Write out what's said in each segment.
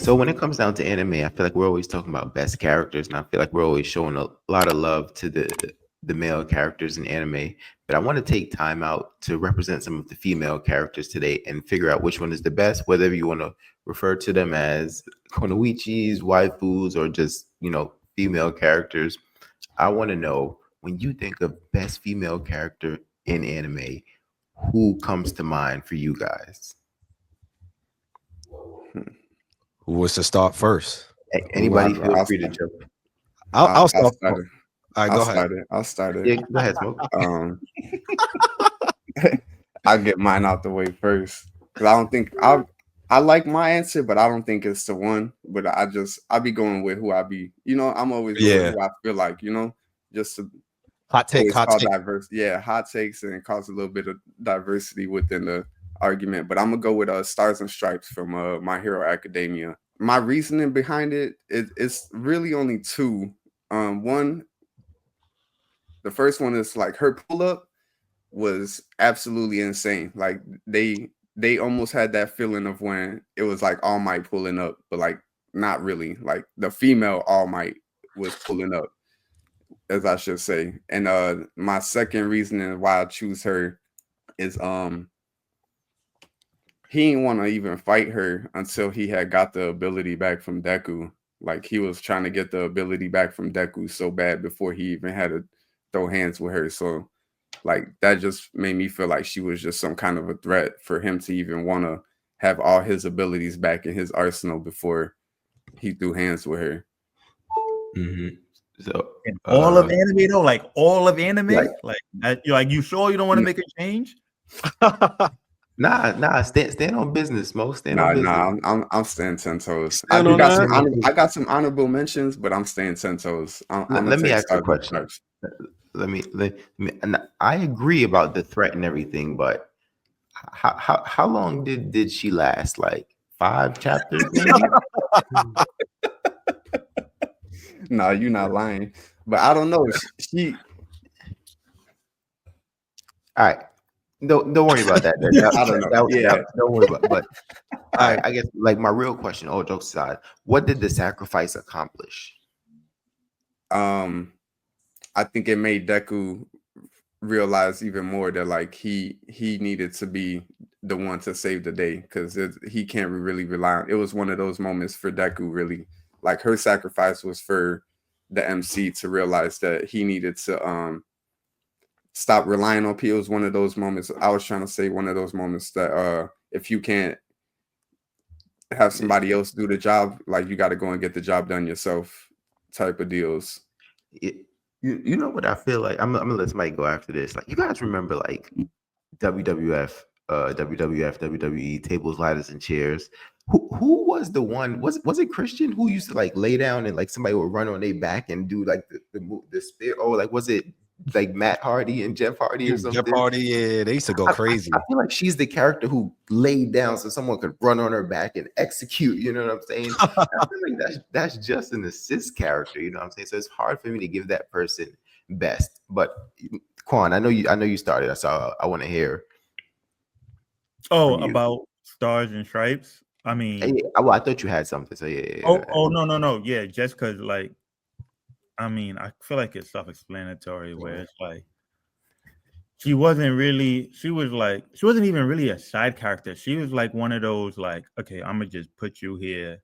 So when it comes down to anime, I feel like we're always talking about best characters, and I feel like we're always showing a lot of love to the male characters in anime. But I want to take time out to represent some of the female characters today and figure out which one is the best, whether you want to refer to them as konoichis, waifus, or just female characters. I want to know, when you think of best female character in anime, who comes to mind for you guys? Who wants to start first? Anybody, feel I'll free to start. jump. I'll I'll start. start it. All right, I'll go ahead. start it. I'll start Yeah, it. go ahead, Smoke. I'll get mine out the way first because I don't think I like my answer, but I don't think it's the one. But I'll be going with who I be. I'm always going with who I feel like. Just to Hot take, always hot call take. diverse. Yeah, hot takes and cause a little bit of diversity within the argument. But I'm gonna go with Stars and Stripes from My Hero Academia. My reasoning behind it's really only two. One, the first one is like her pull up was absolutely insane. Like they almost had that feeling of when it was like All Might pulling up, but like not really. Like the female All Might was pulling up, as I should say. And my second reasoning why I choose her is he didn't want to even fight her until he had got the ability back from Deku. Like he was trying to get the ability back from Deku so bad before he even had to throw hands with her. So like that just made me feel like she was just some kind of a threat for him to even want to have all his abilities back in his arsenal before he threw hands with her. Mm-hmm. So And all of anime though, like all of anime, Right. like you sure you don't want to make a change? Nah. Stand on business, Smoke. Stand on business. I'm staying 10 toes. Stand on that. I got some honorable mentions, but I'm staying 10 toes. I'm Let gonna me take ask you a Stars and question. Stripes. Let me. And I agree about the threat and everything, but how long did she last? Like 5 chapters, maybe? No, you're not lying. But I don't know. She All right. Don't worry about that. I don't know. Yeah. Don't worry about it. But I guess like my real question, all jokes aside, what did the sacrifice accomplish? I think it made Deku realize even more that like he needed to be the one to save the day because he can't really rely on. It was one of those moments for Deku, really. Like her sacrifice was for the MC to realize that he needed to stop relying on people. It was one of those moments. I was trying to say one of those moments that if you can't have somebody else do the job, like you got to go and get the job done yourself type of deals. You know what I feel like? I'm gonna let somebody go after this. Like, you guys remember like WWF, WWE, tables, ladders, and chairs? Who was the one? Was it Christian who used to like lay down and like somebody would run on their back and do like the spear? Oh, like was it like Matt Hardy and Jeff Hardy or something? Jeff Hardy, yeah, they used to go crazy. I feel like she's the character who laid down so someone could run on her back and execute. You know what I'm saying? I feel like that's just an assist character. You know what I'm saying? So it's hard for me to give that person best. But Quan, I know you started, so I want to hear. Oh, about Stars and Stripes. I mean, well, I thought you had something. So yeah. Oh no. Yeah, just because like, I mean, I feel like it's self-explanatory where it's like she wasn't even really a side character. She was like one of those like, okay, I'm gonna just put you here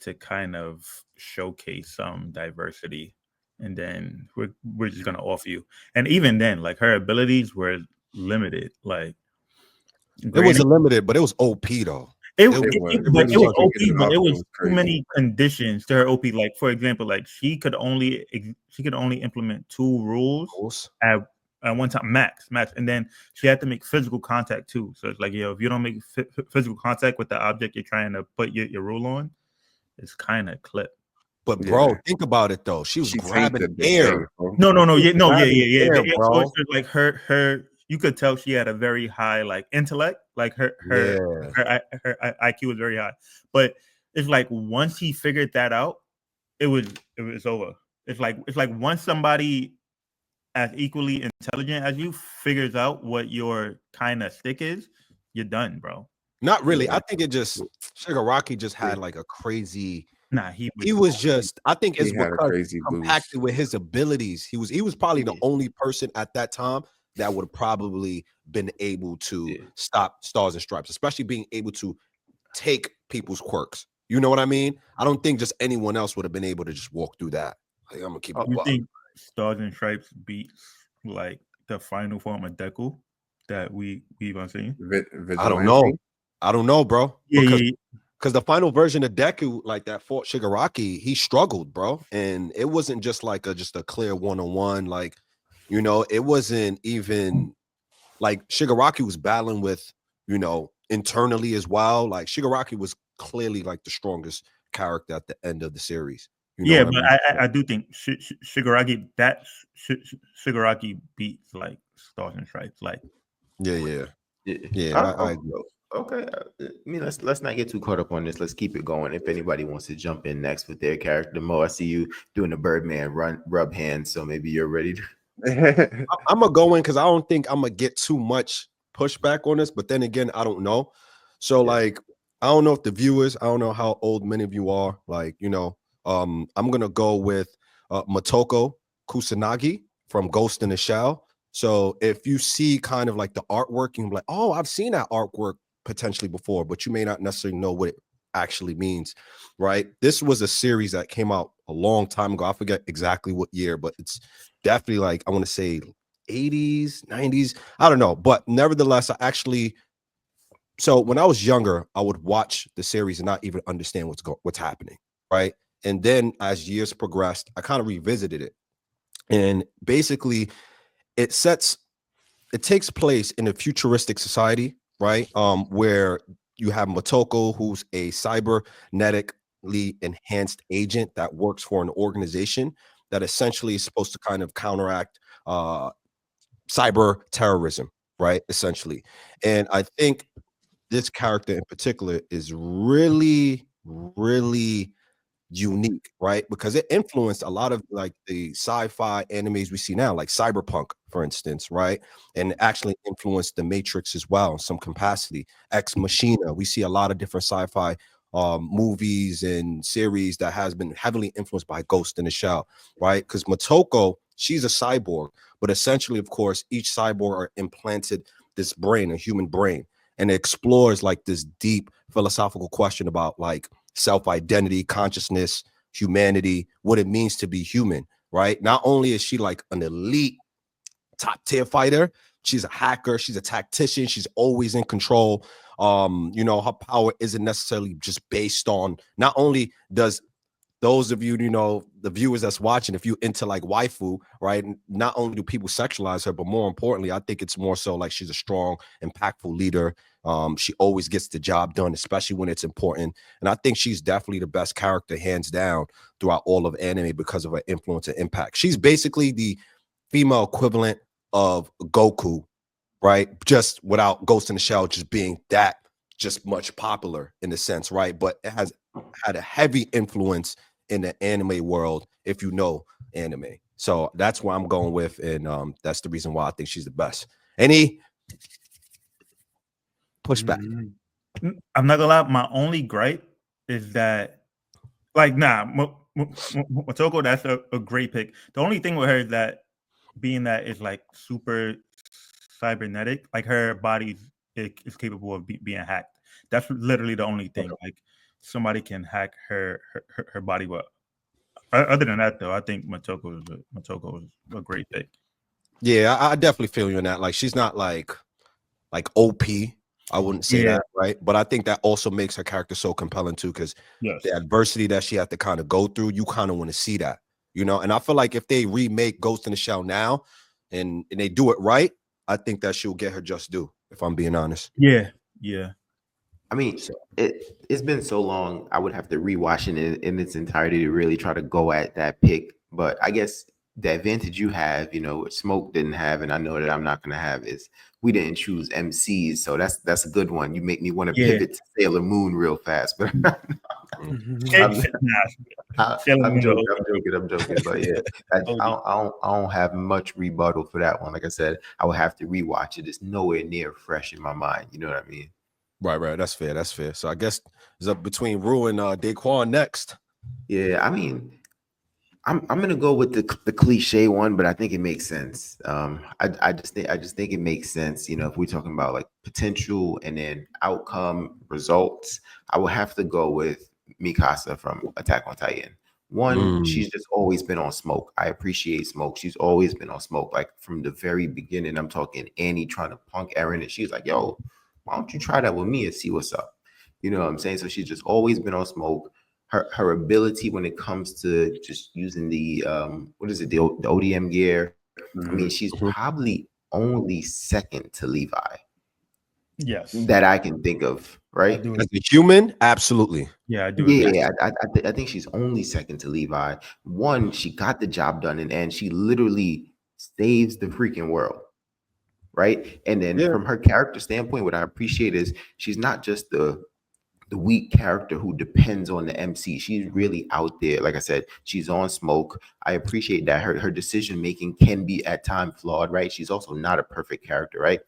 to kind of showcase some diversity, and then we're just gonna offer you. And even then, like her abilities were limited. Like it wasn't limited, but it was OP though. It was OP, but it was too many conditions to her OP. Like for example, like she could only implement 2 rules at one time, max, and then she had to make physical contact too. So it's like, if you don't make physical contact with the object you're trying to put your rule on, it's kind of clipped. But bro, think about it though. She was grabbing air. No, yeah. Bro. Like her. You could tell she had a very high like intellect, like her IQ was very high. But it's like once he figured that out, it was over. It's like once somebody as equally intelligent as you figures out what your kind of stick is, you're done, bro. Not really. Yeah. I think it just Shigaraki just had like a crazy. Nah, He was just. I think it's He had a because crazy compacted boost. with his abilities. He was probably the Yeah. only person at that time that would have probably been able to Yeah. stop Stars and Stripes, especially being able to take people's quirks. You know what I mean? I don't think just anyone else would have been able to just walk through that. Like, I'm gonna keep it. You buck. think Stars and Stripes beats like the final form of Deku that we've seen? I don't know. I don't know, bro. Yeah, Because the final version of Deku, like that fought Shigaraki, he struggled, bro. And it wasn't just like just a clear one-on-one. Like, you know, it wasn't even like Shigaraki was battling with, you know, internally as well. Like Shigaraki was clearly like the strongest character at the end of the series. You know yeah, what but I mean? I do think Shigaraki Shigaraki beats like Stars and Stripes. Like, Yeah. Oh, I agree. okay. I mean, let's not get too caught up on this. Let's keep it going. If anybody wants to jump in next with their character, Mo, I see you doing the Birdman rub hands, so maybe you're ready. I'm gonna go in because I don't think I'm gonna get too much pushback on this, but then again, I don't know. So like, I don't know if the viewers, I don't know how old many of you are. Like, you know, I'm gonna go with Motoko Kusanagi from Ghost in the Shell. So if you see kind of like the artwork, you're like, oh, I've seen that artwork potentially before, but you may not necessarily know what it actually means, right? This was a series that came out a long time ago. I forget exactly what year, but it's definitely like, I want to say 80s, 90s. I don't know. But nevertheless, so when I was younger, I would watch the series and not even understand what's happening, right? And then as years progressed, I kind of revisited it. And basically, it takes place in a futuristic society, right? Where you have Motoko, who's a cybernetically enhanced agent that works for an organization that essentially is supposed to kind of counteract cyber terrorism, right? Essentially. And I think this character in particular is really, really unique, right? Because it influenced a lot of like the sci-fi animes we see now, like Cyberpunk, for instance, right? And actually influenced the Matrix as well in some capacity. Ex Machina, we see a lot of different sci-fi movies and series that has been heavily influenced by Ghost in the Shell, right? Because Motoko, she's a cyborg, but essentially, of course, each cyborg are implanted this brain, a human brain, and it explores like this deep philosophical question about like self-identity, consciousness, humanity, what it means to be human, right? Not only is she like an elite top tier fighter, she's a hacker, she's a tactician, she's always in control. You know, her power isn't necessarily just based on, not only does those of you, you know, the viewers that's watching, if you into like waifu, right? Not only do people sexualize her, but more importantly, I think it's more so like she's a strong, impactful leader. She always gets the job done, especially when it's important. And I think she's definitely the best character, hands down, throughout all of anime because of her influence and impact. She's basically the female equivalent of Goku, right? Just without Ghost in the Shell just being that just much popular in a sense, right? But it has had a heavy influence in the anime world, if you know anime. So that's where I'm going with, and that's the reason why I think she's the best. Any pushback? I'm not gonna lie, my only gripe is that, like, Motoko, that's a great pick. The only thing with her is that being that is like super cybernetic, like her body is capable of being hacked. That's literally the only thing. Like somebody can hack her body. But other than that, though, I think Motoko is a great pick. Yeah, I definitely feel you on that. Like she's not like OP. I wouldn't say that, right? But I think that also makes her character so compelling too, because the adversity that she had to kind of go through, you kind of want to see that, you know. And I feel like if they remake Ghost in the Shell now and they do it right, I think that she'll get her just due, if I'm being honest. Yeah. I mean, it's been so long. I would have to rewatch it in its entirety to really try to go at that pick. But I guess the advantage you have, you know, Smoke didn't have, and I know that I'm not going to have, is we didn't choose MCs. So that's a good one. You make me want to pivot to Sailor Moon real fast, but I'm joking. But yeah, I don't have much rebuttal for that one. Like I said, I will have to rewatch it. It's nowhere near fresh in my mind. You know what I mean? Right. That's fair. That's fair. So I guess it's up between Rue and Daquan next. Yeah, I mean, I'm gonna go with the cliche one, but I think it makes sense. I just think it makes sense. You know, if we're talking about like potential and then outcome results, I would have to go with Mikasa from Attack on Titan. One, she's just always been on Smoke. I appreciate Smoke. She's always been on Smoke, like from the very beginning. I'm talking Annie trying to punk Eren, and she's like, "Yo, why don't you try that with me and see what's up?" You know what I'm saying? So she's just always been on Smoke. Her ability when it comes to just using the what is it, the ODM gear. I mean, she's probably only second to Levi Yes. that I can think of, right? As a human, absolutely. Yeah, I do. agree. Yeah, I think she's only second to Levi. One, she got the job done, and she literally saves the freaking world, right? And then from her character standpoint, what I appreciate is she's not just the weak character who depends on the MC. She's really out there. Like I said, she's on Smoke. I appreciate that her decision making can be at times flawed, right? She's also not a perfect character, right?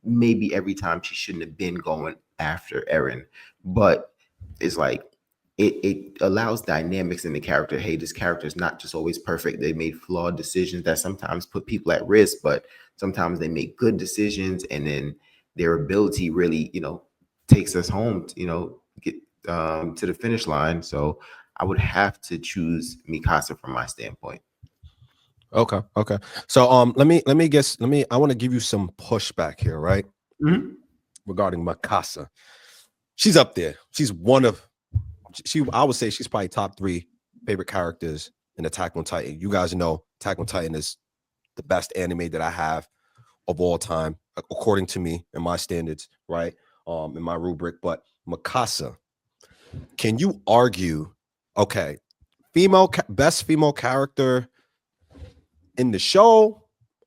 Maybe every time she shouldn't have been going after Eren, but it's like it allows dynamics in the character. Hey, this character is not just always perfect. They made flawed decisions that sometimes put people at risk, but sometimes they make good decisions, and then their ability really, takes us home, get to the finish line. So I would have to choose Mikasa from my standpoint. Okay. So I want to give you some pushback here, right? Regarding Mikasa. She's up there. I would say she's probably top 3 favorite characters in Attack on Titan. You guys know Attack on Titan is the best anime that I have of all time, according to me and my standards, right? In my rubric. But Mikasa, can you argue, okay, best female character in the show,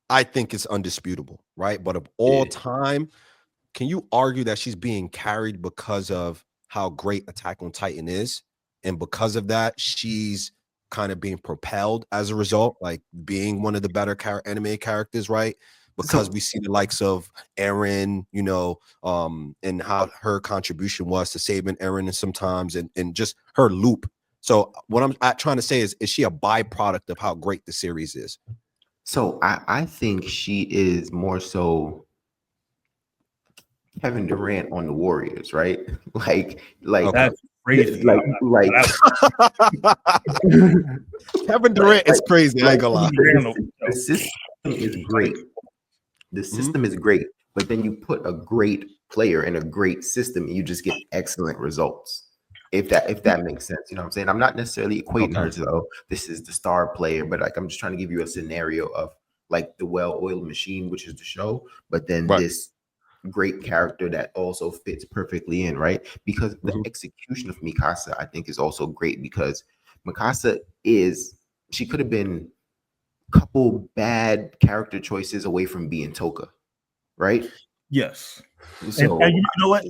I think it's undisputable, right? But of all time, can you argue that she's being carried because of how great Attack on Titan is? And because of that, she's kind of being propelled as a result, like being one of the better anime characters, right? Because we see the likes of Eren, and how her contribution was to saving Eren and sometimes and just her loop. So what I'm trying to say is she a byproduct of how great the series is? So I think she is more so Kevin Durant on the Warriors, right? Like that's crazy. Like Kevin Durant is crazy. I ain't gonna lie. The system is great. The system is great, but then you put a great player in a great system, and you just get excellent results. If that makes sense, you know what I'm saying? I'm not necessarily equating her to this is the star player, but like I'm just trying to give you a scenario of like the well-oiled machine, which is the show, but then this great character that also fits perfectly in, right? Because the execution of Mikasa, I think, is also great because Mikasa she could have been couple bad character choices away from being Toka, right? Yes. So and you know what,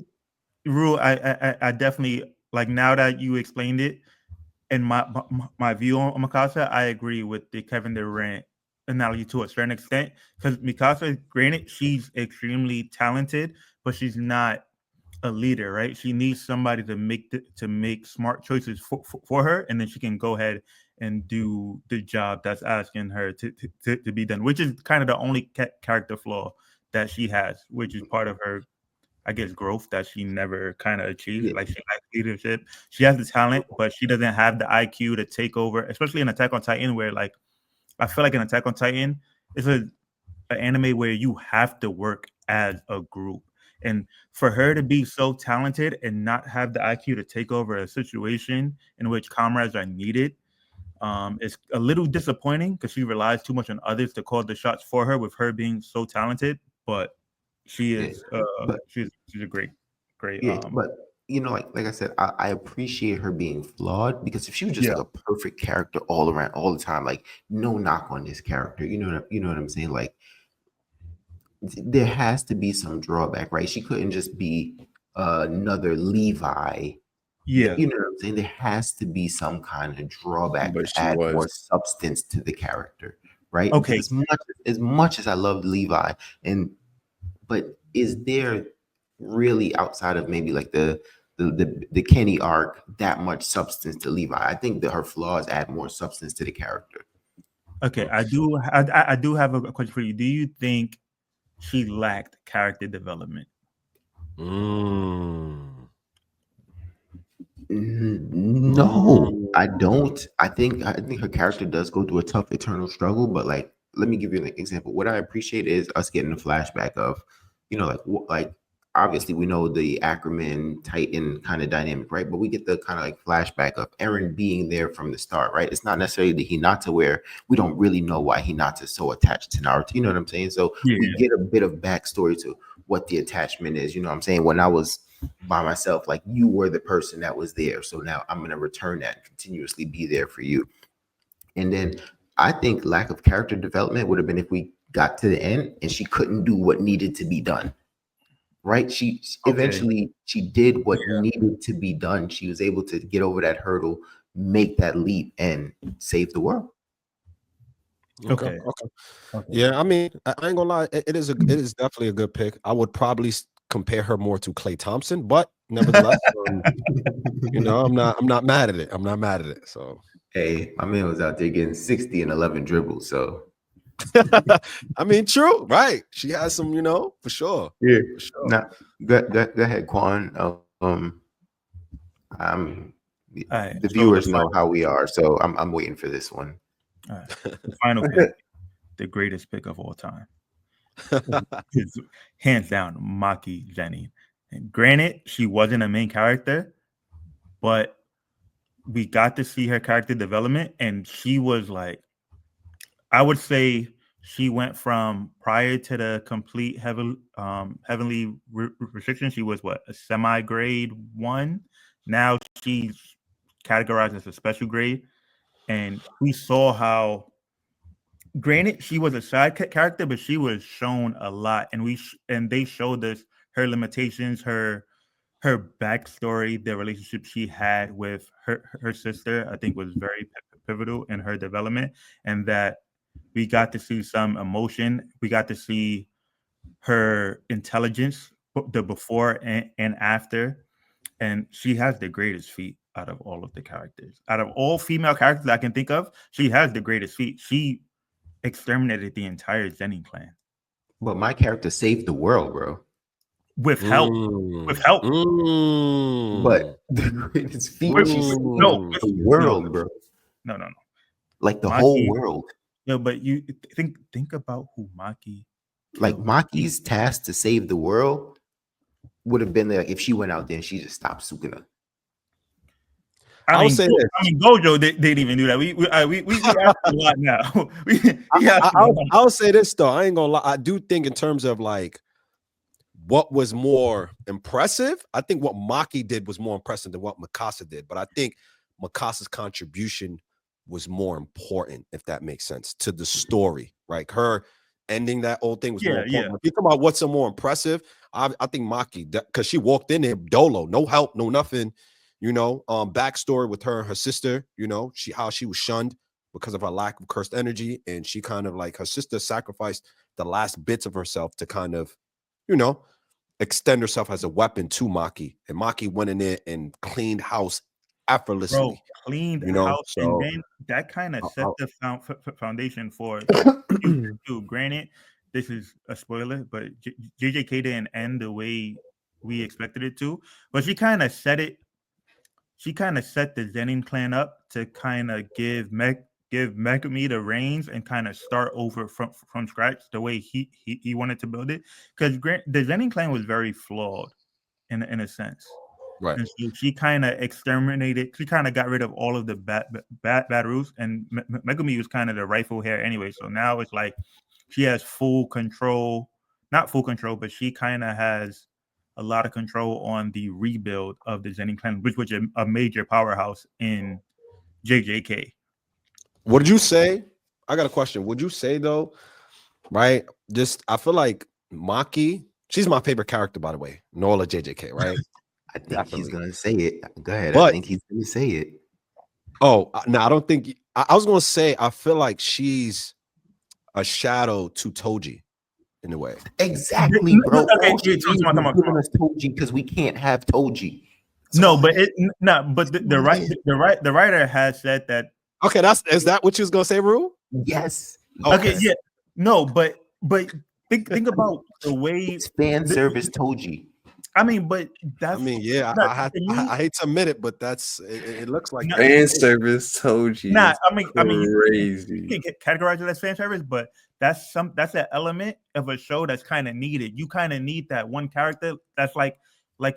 Rue, I definitely, like, now that you explained it, and my view on Mikasa, I agree with the Kevin Durant analogy to a certain extent, because Mikasa, granted, she's extremely talented, but she's not a leader, right? She needs somebody to make smart choices for her, and then she can go ahead and do the job that's asking her to be done, which is kind of the only character flaw that she has, which is part of her, I guess, growth that she never kind of achieved. Like, she lacks leadership. She has the talent, but she doesn't have the IQ to take over, especially in Attack on Titan, where, like, I feel like in Attack on Titan, it's an anime where you have to work as a group. And for her to be so talented and not have the IQ to take over a situation in which comrades are needed, it's a little disappointing because she relies too much on others to call the shots for her, with her being so talented. But she is, she's a great. But like I said, I appreciate her being flawed, because if she was just like a perfect character all around, all the time, like no knock on this character, you know what I'm saying? Like there has to be some drawback, right? She couldn't just be another Levi. Yeah, you know what I'm saying? There has to be some kind of drawback to add more substance to the character, right? Okay. Because as much as I love Levi, but is there really outside of maybe like the Kenny arc that much substance to Levi. I think that her flaws add more substance to the character. Okay, I do have a question for you. Do you think she lacked character development? No, I don't. I think her character does go through a tough eternal struggle, but like let me give you an example. What I appreciate is us getting a flashback of, like obviously we know the Ackerman Titan kind of dynamic, right? But we get the kind of like flashback of Eren being there from the start, right? It's not necessarily the Hinata where we don't really know why Hinata is so attached to Naruto. You know what I'm saying? So we get a bit of backstory to what the attachment is. You know what I'm saying? When I was by myself, like you were the person that was there, so now I'm going to return that and continuously be there for you. And then I think lack of character development would have been if we got to the end and she couldn't do what needed to be done, right? She eventually she did what needed to be done. She was able to get over that hurdle, make that leap, and save the world. Okay. Yeah, I mean, I ain't gonna lie, it is definitely a good pick. I would probably compare her more to Klay Thompson, but nevertheless, I'm not mad at it. I'm not mad at it. So hey, my man was out there getting 60 and 11 dribbles. So I mean, true, right? She has some, for sure. Yeah, for sure. Now, go ahead, Quan. The viewers know how we are, so I'm waiting for this one. All right. The final pick, the greatest pick of all time. It's hands down Maki Zenin. And granted, she wasn't a main character, but we got to see her character development, and she was like, I would say she went from prior to the complete heavenly restriction. She was a semi-grade 1. Now she's categorized as a special grade, and we saw how. Granted, she was a side character, but she was shown a lot, and they showed us her limitations, her backstory, the relationship she had with her sister. I think was very pivotal in her development, and that we got to see some emotion. We got to see her intelligence, the before and after, and she has the greatest feat out of all of the characters. Out of all female characters I can think of, she has the greatest feat. She exterminated the entire Zenin clan. But my character saved the world, bro. With help. But the greatest feat, the world, bro. No. Like the whole world. No, but you think about who Maki. Like Maki's task to save the world would have been like if she went out there and she just stopped Sukuna. I would say this. I mean, Gojo didn't even do that. We ask a lot now. I'll say this though. I ain't gonna lie. I do think in terms of like what was more impressive, I think what Maki did was more impressive than what Mikasa did. But I think Mikasa's contribution was more important, if that makes sense, to the story. Right? Her ending that old thing was more important. If you talk about what's more impressive, I think Maki, because she walked in there dolo, no help, no nothing. Backstory with her and her sister, how she was shunned because of her lack of cursed energy. And she kind of like her sister sacrificed the last bits of herself to kind of, extend herself as a weapon to Maki. And Maki went in there and cleaned house effortlessly. Bro, cleaned house. And then that kind of set the foundation for too. Granted, this is a spoiler, but JJK didn't end the way we expected it to. But she kind of set it. She kind of set the Zenin clan up to kind of give Megumi the reins and kind of start over from scratch the way he wanted to build it. Because the Zenin clan was very flawed in a sense. Right. And so she kind of exterminated. She kind of got rid of all of the bad rules, and Megumi was kind of the rightful heir anyway. So now it's like she has full control. Not full control, but she kind of has a lot of control on the rebuild of the Zenin clan, which was a major powerhouse in JJK. What did you say? I got a question. Would you say though, right? I feel like Maki, she's my favorite character, by the way. Nola JJK, right? I think he's gonna say it. Go ahead. But, I think he's gonna say it. Oh, no, I don't think I was gonna say I feel like she's a shadow to Toji. in a way. Exactly, bro. Okay, All she yeah, did come on, was giving us Toji because we can't have Toji. No, but the writer has said that. Okay, is that what you was gonna say, Rue? Yes. Okay, yes. yeah, no, but think about the way It's fan service Toji. I mean, but I that's mean, yeah, not- I hate to admit it, but it looks like No, that. Fan service Toji. Nah, is I mean, crazy. you can categorize it as fan service, but that's an element of a show that's kind of needed. You kind of need that one character that's like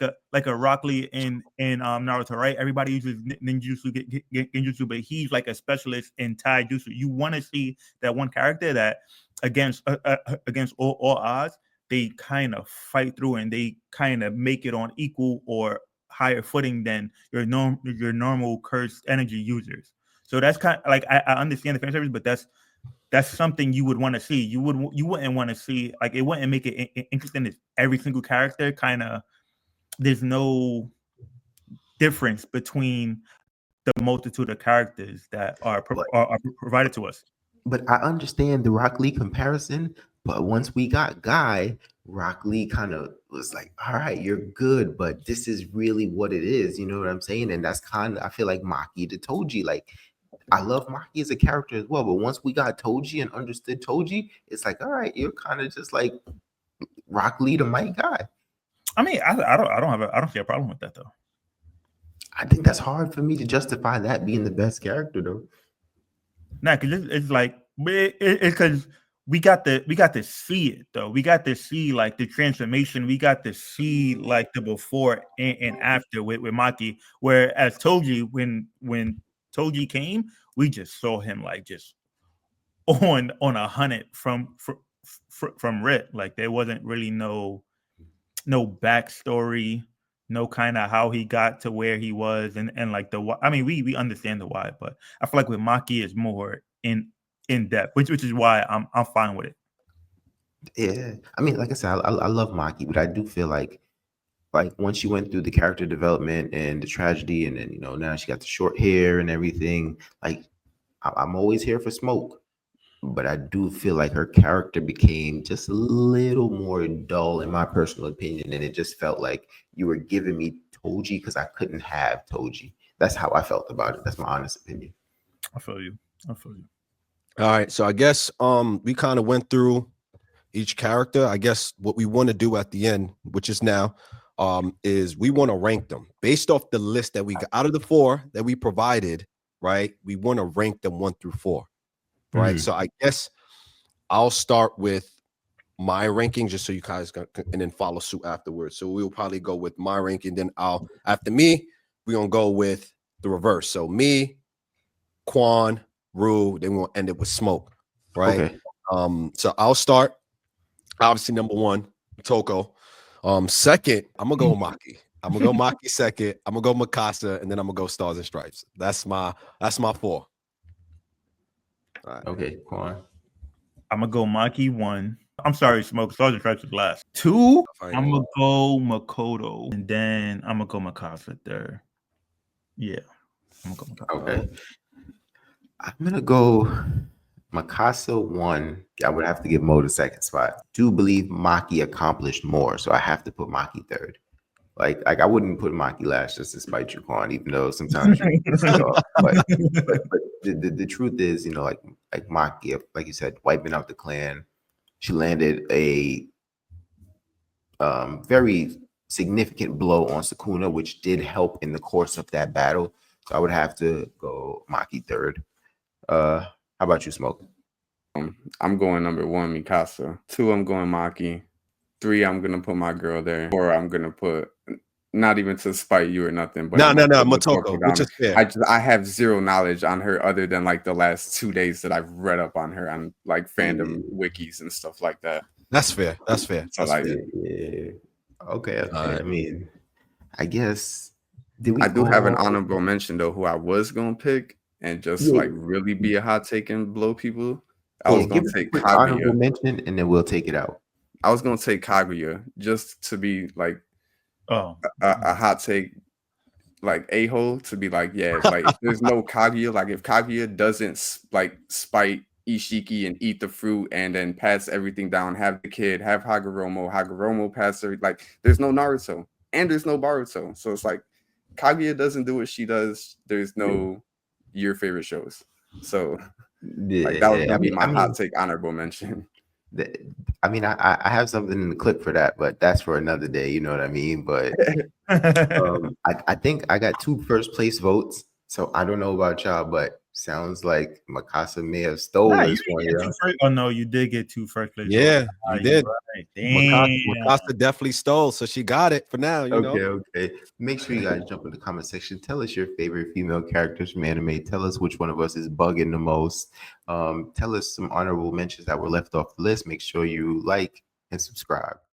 a Rock Lee in Naruto, right? Everybody uses ninjutsu, genjutsu, but he's like a specialist in taijutsu. You want to see that one character that against all odds, they kind of fight through and they kind of make it on equal or higher footing than your normal cursed energy users. So that's kind of like I understand the fan service, but that's something you would want to see. You wouldn't want to see, like, it wouldn't make it interesting if every single character kind of, there's no difference between the multitude of characters that are provided to us. But I understand the Rock Lee comparison. But once we got Guy, Rock Lee kind of was like, all right, you're good, but this is really what it is. You know what I'm saying? And that's kind of, I feel like Maki to Toji. Like, I love Maki as a character as well. But once we got Toji and understood Toji, it's like, all right, you're kind of just like Rock Lee to Mike Guy. I mean, I don't see a problem with that though. I think that's hard for me to justify that being the best character though. Nah, because it's like it's because we got to see it though. We got to see like the transformation. We got to see like the before and after with Maki. Whereas Toji, when Toji came, we just saw him like just on a hunt from Rit. Like there wasn't really no backstory, no kind of how he got to where he was, and like I mean, we understand the why, but I feel like with Maki is more in depth, which is why I'm fine with it. Yeah, I mean, like I said, I love Maki, but I do feel like once she went through the character development and the tragedy, and then now she got the short hair and everything. Like, I'm always here for Smoke, but I do feel like her character became just a little more dull, in my personal opinion, and it just felt like you were giving me Toji because I couldn't have Toji. That's how I felt about it. That's my honest opinion. I feel you. All right, so I guess we kind of went through each character. I guess what we want to do at the end, which is now, is we want to rank them based off the list that we got out of the 4 that we provided, right? We want to rank them 1 through 4, right? So I guess I'll start with my ranking just so you guys can, and then follow suit afterwards. So we'll probably go with my ranking, then after me, we're gonna go with the reverse. So me, Quan, Rue, then we'll end it with Smoke, right? Okay. So I'll start. Obviously, number 1, Toko. Second, I'm gonna go with Maki. I'm gonna go Maki second. I'm gonna go Mikasa, and then I'm gonna go Stars and Stripes. That's my 4. All right. Okay, Quan. I'm gonna go Maki 1. I'm sorry, Smoke. Stars and Stripes is last. 2, I'm gonna go Makoto, and then I'm gonna go Mikasa third. Yeah, I'm gonna go Mikasa. Okay. I'm gonna go Mikasa 1. I would have to give Mo the second spot. Do believe Maki accomplished more, so I have to put Maki third. Like I wouldn't put Maki last just to spite you, Quan, even though sometimes you but the truth is, like Maki, like you said, wiping out the clan. She landed a very significant blow on Sukuna, which did help in the course of that battle. So I would have to go Maki third. How about you, Smoke? I'm going number 1, Mikasa. 2, I'm going Maki. 3, I'm gonna put my girl there. 4, I'm gonna put, not even to spite you or nothing, but no, Motoko, which is fair. I have zero knowledge on her other than like the last 2 days that I've read up on her on like fandom wikis and stuff like that. That's fair. So like, yeah. Okay. Right. I mean, I guess I do have an honorable mention though, who I was gonna pick and just like really be a hot take and blow people. I was gonna take Kaguya. Honorable mention, and then we'll take it out. I was gonna take Kaguya just to be like a hot take, like a-hole, to be like, yeah, like if there's no Kaguya, like if Kaguya doesn't like spite Ishiki and eat the fruit and then pass everything down, have the kid, have Hagoromo pass her. Like, there's no Naruto and there's no Boruto. So it's like Kaguya doesn't do what she does. There's no your favorite shows. So like that was gonna be my hot take honorable mention. I mean, I have something in the clip for that, but that's for another day. You know what I mean? But I think I got 2 first place votes. So I don't know about y'all, but sounds like Mikasa may have stolen Nah, this one. Yeah. oh no, you did get 2 first place. Yeah, Ah, you did. Right. Damn. Mikasa definitely stole, so she got it for now. You know. Okay. Make sure you guys jump in the comment section. Tell us your favorite female characters from anime. Tell us which one of us is bugging the most. Tell us some honorable mentions that were left off the list. Make sure you like and subscribe.